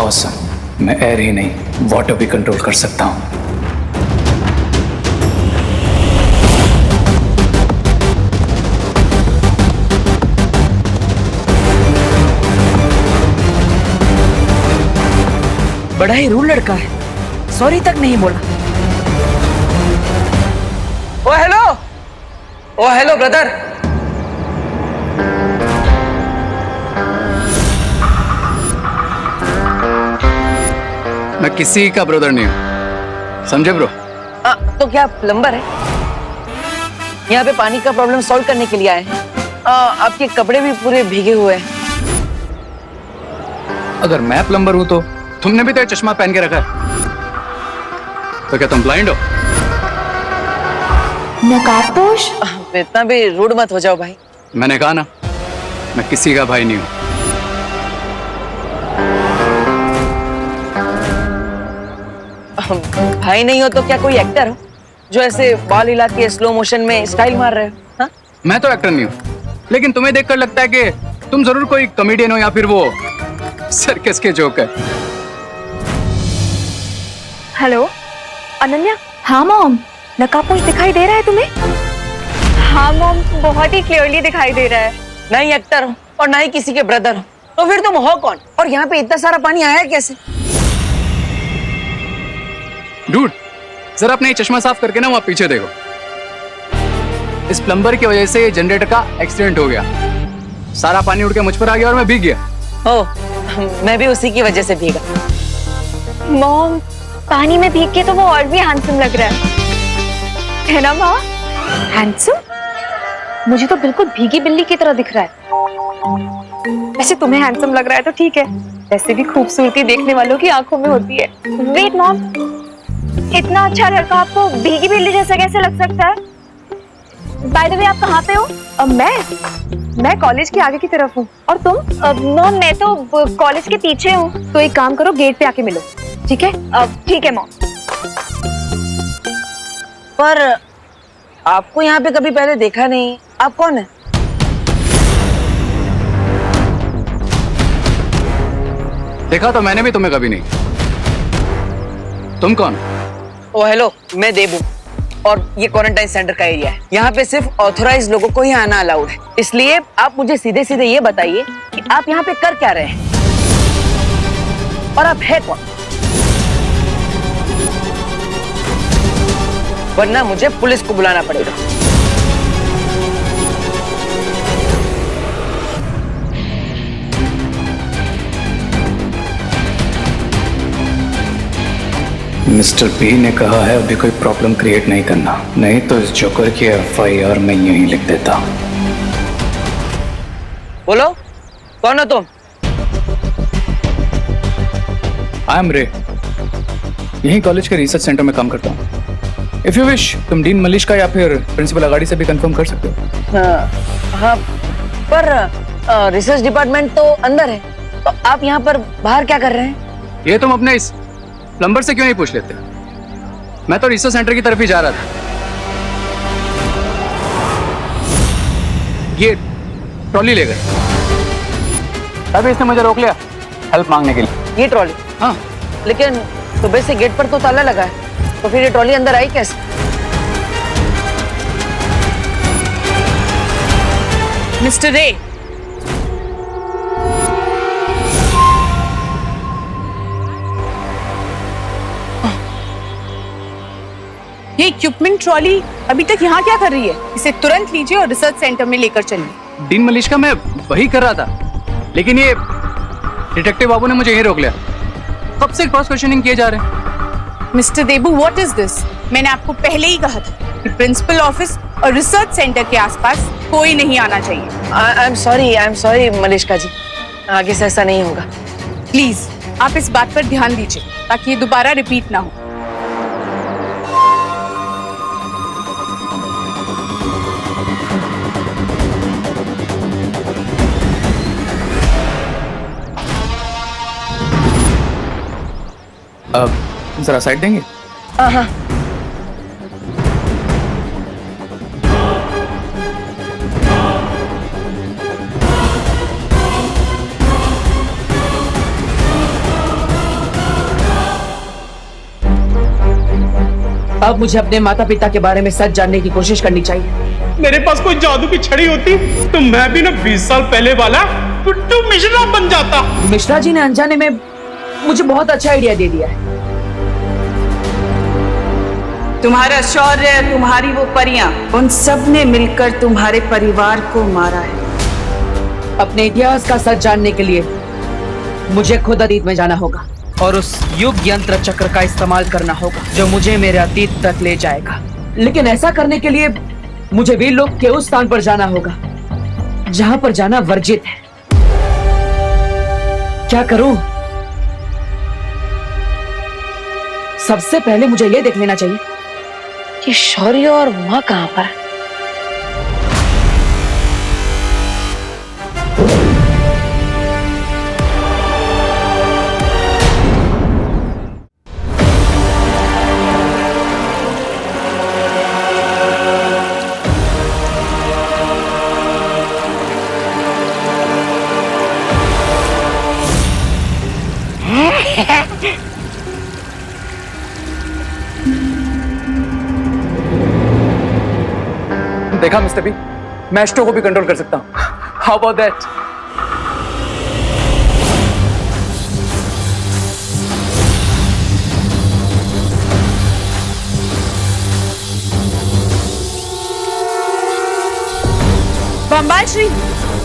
Awesome. मैं air ही नहीं water भी कंट्रोल कर सकता हूँ। बड़ा ही रूड लड़का है, सॉरी तक नहीं बोला। ओ हेलो ब्रदर। मैं किसी का ब्रदर नहीं हूँ, समझे ब्रो? तो क्या प्लम्बर है? यहाँ पे पानी का प्रॉब्लम सॉल्व करने के लिए आए हैं। आपके कपड़े भी पूरे भीगे हुए हैं। अगर मैं प्लम्बर हूँ तो तुमने भी तो ये चश्मा पहन के रखा है, तो क्या तुम ब्लाइंड हो? नकाबपोश। इतना भी रूड मत हो जाओ भाई। मैंने कहा ना, मैं किसी का भाई नहीं हूँ। भाई नहीं हो तो क्या कोई एक्टर हो जो ऐसे बाल हिला के स्लो मोशन में स्टाइल मार रहे हो? हाँ? मैं तो एक्टर नहीं हूँ, लेकिन तुम्हें देखकर लगता है कि तुम जरूर कोई कॉमेडियन हो या फिर वो सर्कस के जोकर। हेलो अनन्या। हाँ मॉम, नकाबपोश दिखाई दे रहा है तुम्हें? हाँ मॉम, बहुत ही क्लियरली दिखाई दे रहा है। ना ही एक्टर हो और ना ही किसी के ब्रदर हो, तो फिर तुम हो कौन? और यहाँ पे इतना सारा पानी आया कैसे? डूड, जरा अपने ये चश्मा साफ करके ना वहां पीछे देखो। इस प्लम्बर की वजह से ये जनरेटर का एक्सीडेंट हो गया, सारा पानी उड़ के मुझ पर आ गया और मैं भीग गया। मैं भी उसी की वजह से भीगा। मॉम, पानी में भीग के तो वो और भी हैंडसम लग रहा है ना माँ? हैंडसम? मुझे तो बिल्कुल भीगी बिल्ली की तरह दिख रहा है। वैसे तुम्हें हैंडसम लग रहा है तो ठीक है, वैसे भी खूबसूरती देखने वालों की आंखों में होती है। वेट मॉम, इतना अच्छा लड़का आपको भीगी बिल्ली जैसा कैसे लग सकता है? बाय द वे, आप कहाँ पे हो? मैं कॉलेज के आगे की तरफ हूँ। और तुम? मॉम, मैं तो कॉलेज के पीछे हूँ। तो एक काम करो, गेट पे आके मिलो, ठीक है? ठीक है मॉम। पर आपको यहाँ पे कभी पहले देखा नहीं, आप कौन है? देखा तो मैंने भी तुम्हें कभी नहीं। तुम कौन? ओ हेलो, मैं देबू और ये क्वारंटाइन सेंटर का एरिया है। यहाँ पे सिर्फ ऑथराइज्ड लोगों को ही आना अलाउड है। इसलिए आप मुझे सीधे सीधे ये बताइए कि आप यहाँ पे कर क्या रहे हैं और आप है कौन? वरना मुझे पुलिस को बुलाना पड़ेगा। मिस्टर पी ने कहा है अभी कोई प्रॉब्लम क्रिएट नहीं करना, नहीं तो इस जोकर की एफआईआर मैं यहीं लिख देता। बोलो, कौन हो तुम? आई एम रे, यहीं कॉलेज के रिसर्च सेंटर में काम करता हूँ। इफ यू विश, तुम डीन मलिश का या फिर प्रिंसिपल अगाड़ी से भी कंफर्म कर सकते हो। हाँ, पर रिसर्च डिपार्टमेंट तो अंदर है, तो आप यहाँ पर बाहर क्या कर रहे हैं? ये तुम अपने इस प्लम्बर से क्यों नहीं पूछ लेते? मैं तो रिसर्च सेंटर की तरफ ही जा रहा था। ये ट्रॉली ले गए, तभी इसने मुझे रोक लिया हेल्प मांगने के लिए। ये ट्रॉली? हाँ। लेकिन सुबह से गेट पर तो ताला लगा है, तो फिर ये ट्रॉली अंदर आई कैसे? मिस्टर रे, ये इक्विपमेंट ट्रॉली अभी तक यहाँ क्या कर रही है? इसे तुरंत लीजिए और रिसर्च सेंटर में लेकर चलिए। डीन मलिश का मैं वही कर रहा था, लेकिन ये डिटेक्टिव बाबू ने मुझे यहीं रोक लिया। कब से क्रॉस क्वेश्चनिंग किए जा रहे हैं। Mister Debu, what is this? मैंने आपको पहले ही कहा था कि प्रिंसिपल ऑफिस और रिसर्च सेंटर के आसपास कोई नहीं आना चाहिए। आई एम सॉरी मलिश्का जी, आगे से ऐसा नहीं होगा। प्लीज आप इस बात पर ध्यान दीजिए ताकि ये दोबारा रिपीट ना हो। अब जरा साइड देंगे? हाँ। अब मुझे अपने माता पिता के बारे में सच जानने की कोशिश करनी चाहिए। मेरे पास कोई जादू की छड़ी होती तो मैं भी ना 20 साल पहले वाला टुट्टू मिश्रा बन जाता। मिश्रा जी ने अनजाने में मुझे बहुत अच्छा आइडिया दे दिया है। तुम्हारा शौर्य, तुम्हारी वो परियां, उन सब ने मिलकर तुम्हारे परिवार को मारा है। अपने इतिहास का सच जानने के लिए मुझे खुद अतीत में जाना होगा और उस युग यंत्र चक्र का इस्तेमाल करना होगा जो मुझे मेरे अतीत तक ले जाएगा। लेकिन ऐसा करने के लिए मुझे वीर लोक के उस स्थान पर जाना होगा जहां पर जाना वर्जित है। क्या करूं? सबसे पहले मुझे यह देख लेना चाहिए कि शौर्य और मां कहां पर है। देखा मिस्टर बी, मैं एस्ट्रो को भी कंट्रोल कर सकता हूं। How about that? बम्बाल श्री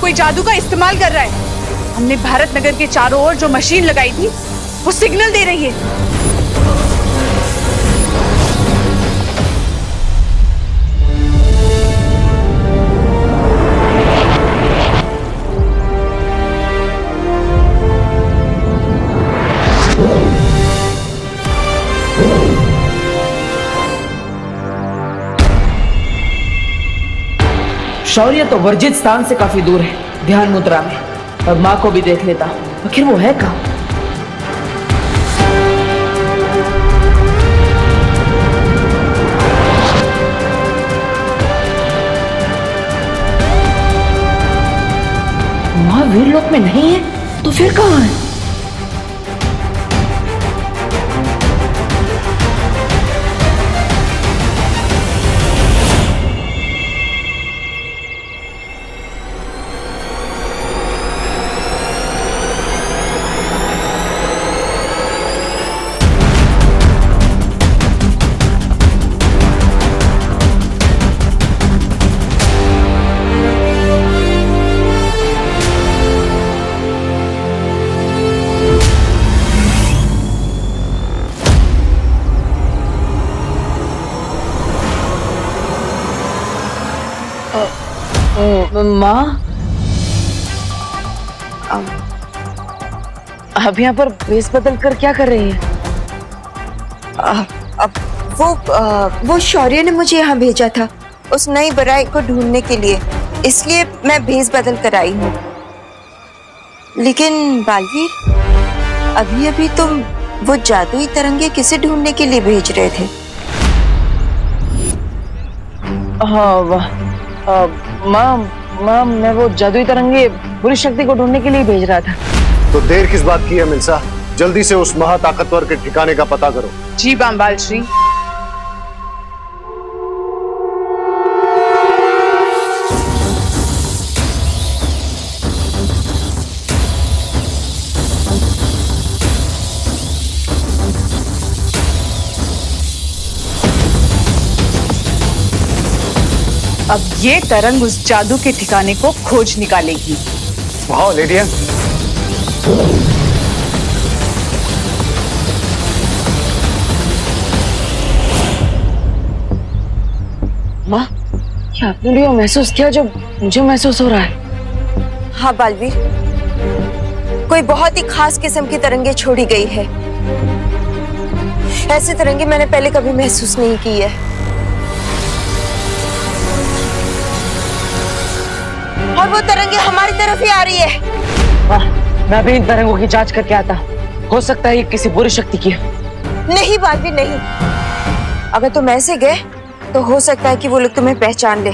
कोई जादू का इस्तेमाल कर रहा है। हमने भारत नगर के चारों ओर जो मशीन लगाई थी वो सिग्नल दे रही है। शौर्य तो वर्जित स्थान से काफी दूर है, ध्यान मुद्रा में। और माँ को भी देख लेता, आखिर वो है कहाँ? माँ वीरलोक में नहीं है तो फिर कहाँ है? माँ, अब यहाँ पर भेस बदल कर क्या कर रही है? वो शौर्य ने मुझे यहाँ भेजा था उस नई बराई को ढूंढने के लिए, इसलिए मैं भेस बदल कर आई हूँ। लेकिन बालवीर, अभी अभी तुम वो जादुई तरंगे किसे ढूंढने के लिए भेज रहे थे? हाँ माँ, मैं वो जादुई तरंगे बुरी शक्ति को ढूंढने के लिए भेज रहा था। तो देर किस बात की है मिल्सा? जल्दी से उस महाताकतवर के ठिकाने का पता करो। जी बम्बाल श्री। अब ये तरंग उस जादू के ठिकाने को खोज निकालेगी। वाह लेडिया, माँ, क्या आपने भी वो महसूस किया जो मुझे महसूस हो रहा है? हाँ बालवीर, कोई बहुत ही खास किस्म की तरंगे छोड़ी गई है। ऐसी तरंगे मैंने पहले कभी महसूस नहीं की है। और वो तरंगे हमारी तरफ ही आ रही है। मैं भी इन तरंगों की जांच करके आता। हो सकता है ये किसी बुरी शक्ति की है। नहीं बालवीर, नहीं। अगर तुम ऐसे गए तो हो सकता है कि वो लोग तुम्हें पहचान ले।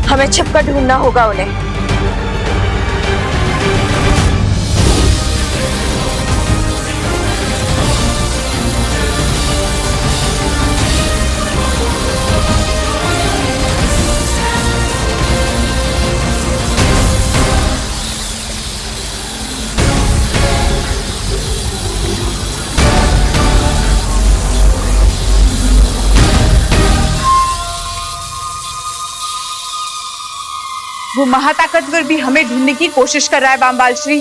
हमें छिपकर ढूंढना होगा उन्हें। वो महाताकतवर भी हमें ढूंढने की कोशिश कर रहा है बामबाल श्री।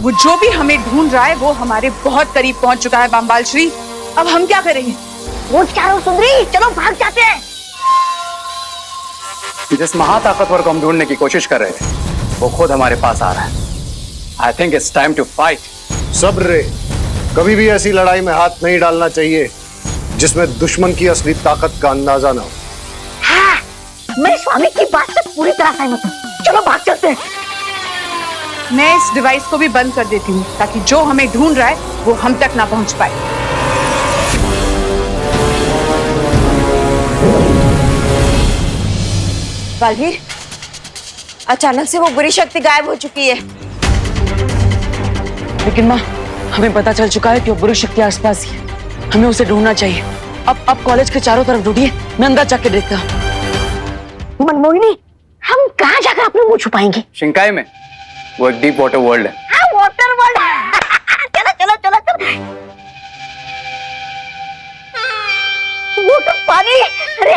वो जो भी हमें ढूंढ रहा है वो हमारे बहुत करीब पहुंच चुका है बामबाल श्री। अब हम क्या करेंगे? वो क्या हो सुंदरी, चलो भाग जाते हैं। जिस महाताकतवर को हम ढूंढने की कोशिश कर रहे थे वो खुद हमारे पास आ रहा है। I think it's time to fight. सब्र रे, कभी भी ऐसी लड़ाई में हाथ नहीं डालना चाहिए जिसमें दुश्मन की असली ताकत का अंदाजा ना हो। हाँ, मैं स्वामी की बात से पूरी तरह सहमत हूँ। चलो भाग चलते हैं। मैं इस डिवाइस को भी बंद कर देती हूँ ताकि जो हमें ढूंढ रहा है वो हम तक ना पहुंच पाए। बालवीर, अचानक से वो बुरी शक्ति गायब हो चुकी है। लेकिन माँ, हमें पता चल चुका है कि वो बुरी शक्ति आसपास ही है। हमें उसे ढूंढना चाहिए। अब कॉलेज के चारों तरफ ढूंढिए, मैं अंदर जाके देखता हूँ। मनमोहिनी, हम कहाँ जाकर अपने मुंह छुपाएंगे? शिंकाई में वो एक डीप वाटर वर्ल्ड है। हाँ, वाटर वर्ल्ड। चलो चलो चलो चलो। वो तो पानी, अरे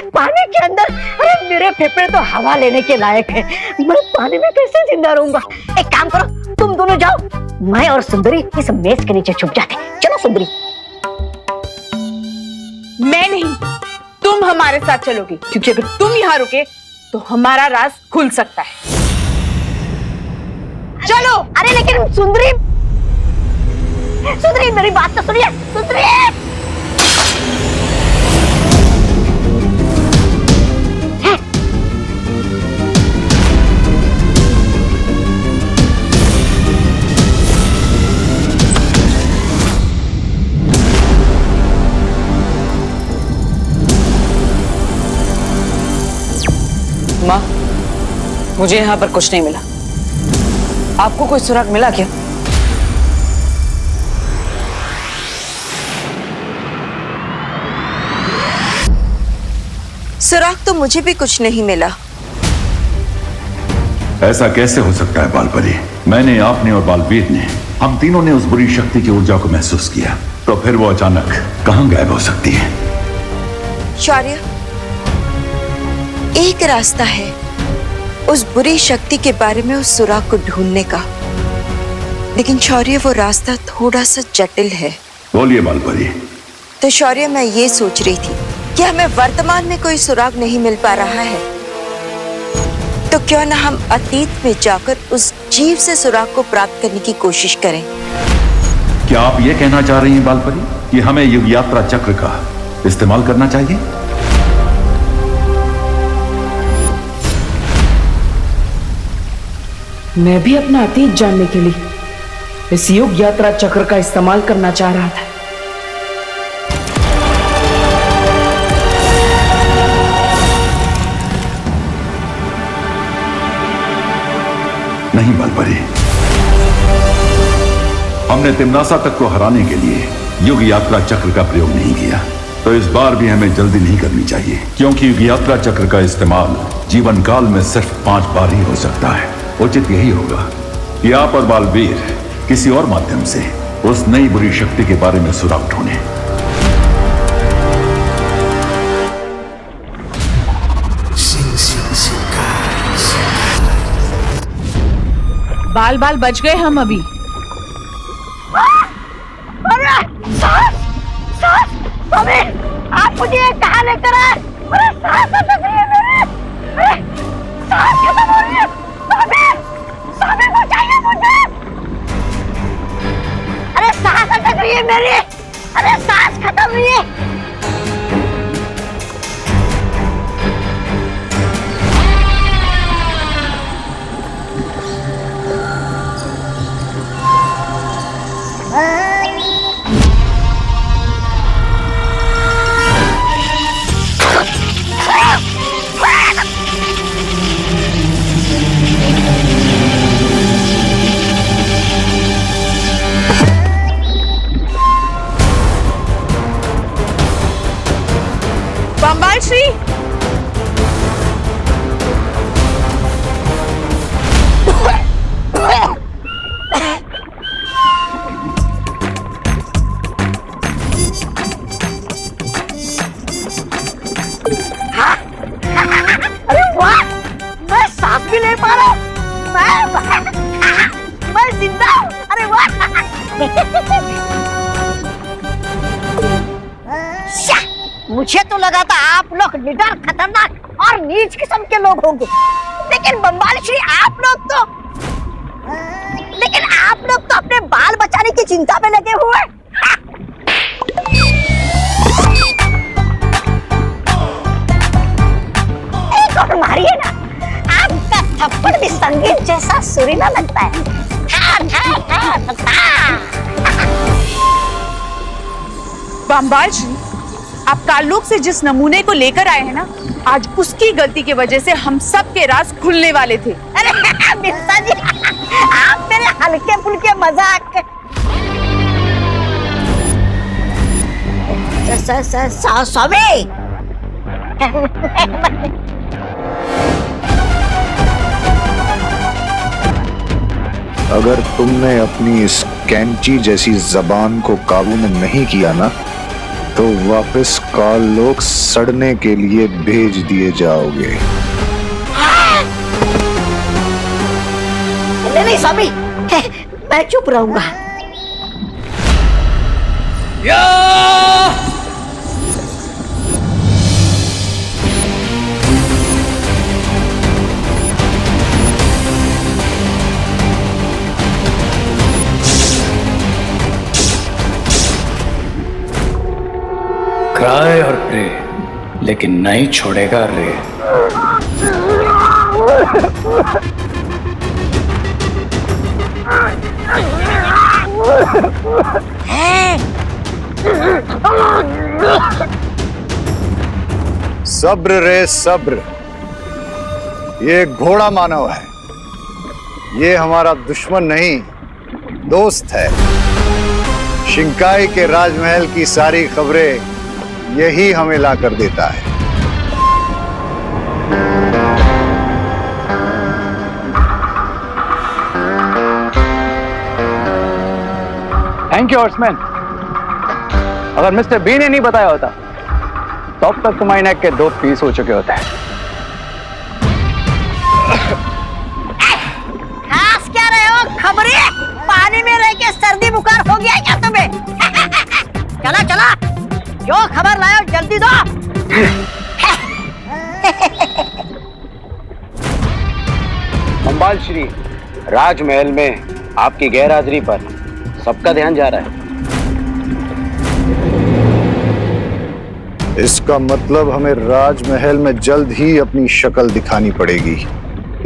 पानी के अंदर, अरे मेरे फेफड़े तो हवा लेने के लायक है। मैं पानी में कैसे जिंदा रहूंगा? एक काम करो, तुम दोनों जाओ, मैं और सुंदरी इस मेज के नीचे छुप जाते। चलो सुंदरी। मैं नहीं, तुम हमारे साथ चलोगी, क्योंकि अगर तुम यहाँ रुके तो हमारा राज खुल सकता है। चलो। अरे लेकिन सुंदरी, सुंदरी मेरी बात तो सुनिए। सुंदरी, माँ, मुझे यहाँ पर कुछ नहीं मिला। आपको कोई सुराग मिला क्या? सुराग तो मुझे भी कुछ नहीं मिला। ऐसा कैसे हो सकता है बालपरी? मैंने, आपने और बालवीर ने, हम तीनों ने उस बुरी शक्ति की ऊर्जा को महसूस किया, तो फिर वो अचानक कहां गायब हो सकती है? शौर्य, एक रास्ता है उस बुरी शक्ति के बारे में उस सुराग को ढूंढने का, लेकिन शौर्य वो रास्ता थोड़ा सा जटिल है। बोलिए बालपरी। तो शौर्य, मैं ये सोच रही थी कि हमें वर्तमान में कोई सुराग नहीं मिल पा रहा है, तो क्यों ना हम अतीत में जाकर उस जीव से सुराग को प्राप्त करने की कोशिश करें। क्या आप ये कहना चाह रही हैं बालपरी कि हमें युग यात्रा चक्र का इस्तेमाल करना चाहिए? मैं भी अपना अतीत जानने के लिए इस युग यात्रा चक्र का इस्तेमाल करना चाह रहा था। नहीं बालपरी, हमने तिमनासा तक को हराने के लिए युग यात्रा चक्र का प्रयोग नहीं किया, तो इस बार भी हमें जल्दी नहीं करनी चाहिए, क्योंकि युग यात्रा चक्र का इस्तेमाल जीवन काल में सिर्फ 5 बार ही हो सकता है। उचित यही होगा कि आप और बालवीर किसी और माध्यम से उस नई बुरी शक्ति के बारे में सुराग ढूंढें। बाल बाल बच गए हम अभी। अरे सास, सास, स्वामी, आप मुझे कहाँ लेकर आए? अरे सांस अटक रही है मेरी। अरे सांस खत्म हो रही है। स्वामी, स्वामी बचाइए मुझे। अरे सांस अटक रही है मेरी। अरे सांस खत्म हुई है। मुझे तो लगा था आप लोग निडर, खतरनाक और नीच किस्म के लोग होंगे, लेकिन बम्बाल श्री आप लोग तो अपने बाल बचाने की चिंता में लगे हुए। एक और मारिए ना, आपका थप्पड़ भी संगीत जैसा सुरीला लगता है। बम्बाल श्री, आप ताल्लुक से जिस नमूने को लेकर आए हैं ना, आज उसकी गलती की वजह से हम सब के राज खुलने वाले थे। अरे मिर्जा जी, आप मेरे हल्के फुल्के मजाक स्वामी। अगर तुमने अपनी इस कैंची जैसी जबान को काबू में नहीं किया ना, तो वापस काल लोग सड़ने के लिए भेज दिए जाओगे। नहीं स्वामी, मैं चुप रहूंगा। क्राई और प्रे, लेकिन नहीं छोड़ेगा रे। सब्र रे सब्र, ये घोड़ा मानव है, ये हमारा दुश्मन नहीं दोस्त है। शिंकाई के राजमहल की सारी खबरें यही हमें ला कर देता है। Thank you horseman. अगर मिस्टर बी ने नहीं बताया होता तो अब तक तुम्हारी नेक के 2 पीस हो चुके होते हैं। खास क्या रहे हो खबरी? पानी में रह के सर्दी बुखार हो गया क्या तुम्हें? चला चला, क्यों खबर लाओ, जल्दी दो। बम्बाल श्री, राजमहल में आपकी गैरहाजिरी पर सबका ध्यान जा रहा है। इसका मतलब हमें राजमहल में जल्द ही अपनी शक्ल दिखानी पड़ेगी,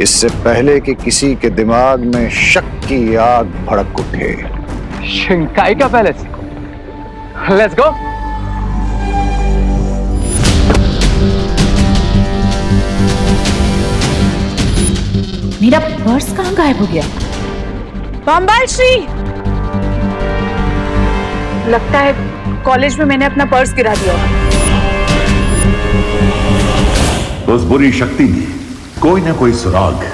इससे पहले कि किसी के दिमाग में शक की आग भड़क उठे। शिंकाई का पैलेस, लेट्स गो। मेरा पर्स कहाँ गायब हो गया? बम्बाल श्री, लगता है कॉलेज में मैंने अपना पर्स गिरा दिया। उस बुरी शक्ति ने कोई ना कोई सुराग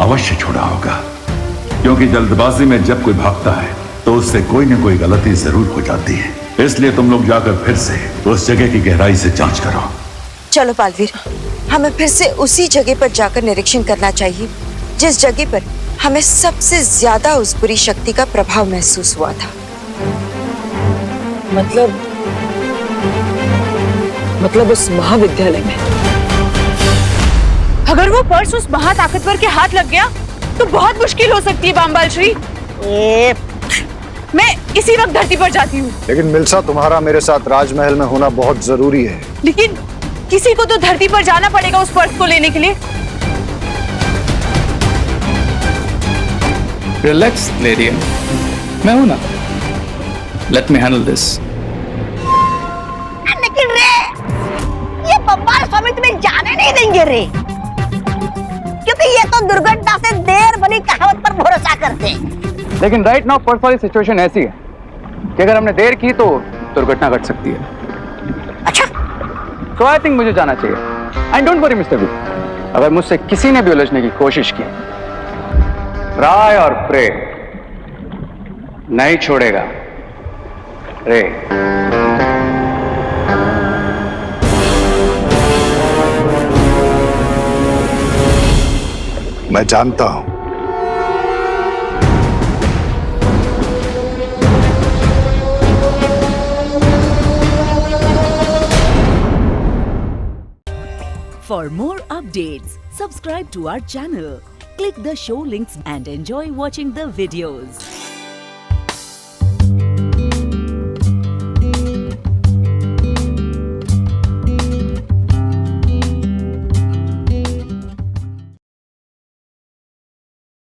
अवश्य छोड़ा होगा, क्योंकि जल्दबाजी में जब कोई भागता है तो उससे कोई ना कोई गलती जरूर हो जाती है। इसलिए तुम लोग जाकर फिर से उस जगह की गहराई से जांच करो। चलो बालवीर, हमें फिर से उसी जगह पर जाकर निरीक्षण करना चाहिए जिस जगह पर हमें सबसे ज्यादा उस बुरी शक्ति का प्रभाव महसूस हुआ था। मतलब उस महाविद्यालय में। अगर वो पर्स उस महाताकतवर के हाथ लग गया तो बहुत मुश्किल हो सकती है बम्बाल श्री। मैं इसी वक्त धरती पर जाती हूँ। लेकिन मिल्सा, तुम्हारा मेरे साथ राजमहल में होना बहुत जरूरी है। लेकिन किसी को तो धरती पर जाना पड़ेगा उस पर्स को लेने के लिए। रिलैक्स लेडियन, मैं हूं ना, लेट मी हैंडल दिस। लेकिन रे, ये बम्बाल स्वामी तुम्हें जाने नहीं देंगे रे, क्योंकि ये तो दुर्घटना से देर बनी कहावत पर भरोसा करते हैं। लेकिन राइट नाउ पर्स वाली सिचुएशन ऐसी है कि अगर हमने देर की तो दुर्घटना घट सकती है। अच्छा, तो आई थिंक मुझे जाना चाहिए। And don't worry mister B, अगर मुझसे किसी ने भी उलझने की कोशिश की, ट्राई और प्रे, नहीं छोड़ेगा रे। मैं जानता हूं For more updates, subscribe to our channel, click the show links and enjoy watching the videos.